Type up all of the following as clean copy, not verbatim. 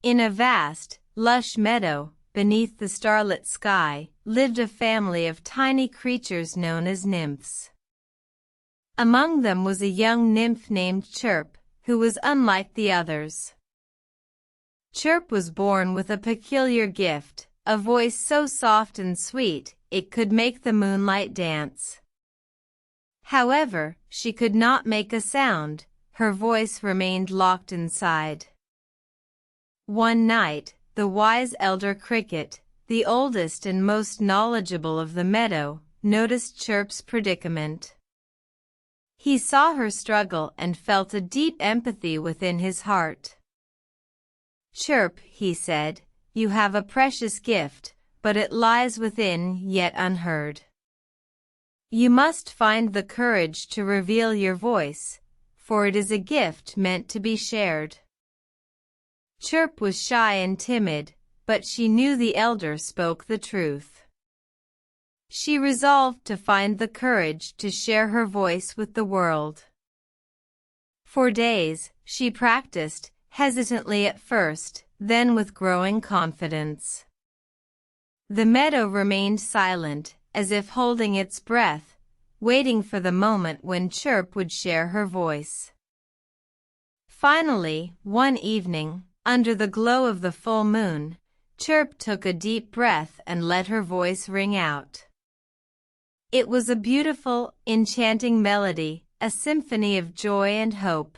In a vast, lush meadow, beneath the starlit sky, lived a family of tiny creatures known as nymphs. Among them was a young nymph named Chirp, who was unlike the others. Chirp was born with a peculiar gift, a voice so soft and sweet, it could make the moonlight dance. However, she could not make a sound, her voice remained locked inside. One night, the wise elder cricket, the oldest and most knowledgeable of the meadow, noticed Chirp's predicament. He saw her struggle and felt a deep empathy within his heart. "Chirp," he said, "you have a precious gift, but it lies within, yet unheard. You must find the courage to reveal your voice, for it is a gift meant to be shared." Chirp was shy and timid, but she knew the elder spoke the truth. She resolved to find the courage to share her voice with the world. For days, she practiced, hesitantly at first, then with growing confidence. The meadow remained silent, as if holding its breath, waiting for the moment when Chirp would share her voice. Finally, one evening, under the glow of the full moon, Chirp took a deep breath and let her voice ring out. It was a beautiful, enchanting melody, a symphony of joy and hope.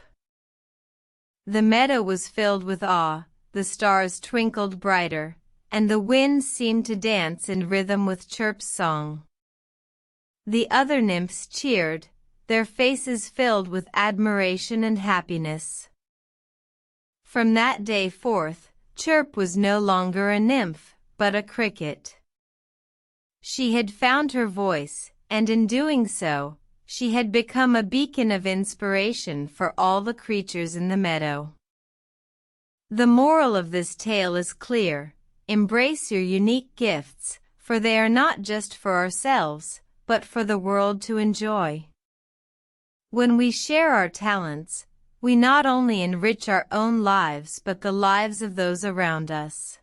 The meadow was filled with awe, the stars twinkled brighter, and the wind seemed to dance in rhythm with Chirp's song. The other nymphs cheered, their faces filled with admiration and happiness. From that day forth, Chirp was no longer a nymph, but a cricket. She had found her voice, and in doing so, she had become a beacon of inspiration for all the creatures in the meadow. The moral of this tale is clear: embrace your unique gifts, for they are not just for ourselves, but for the world to enjoy. When we share our talents, we not only enrich our own lives but the lives of those around us.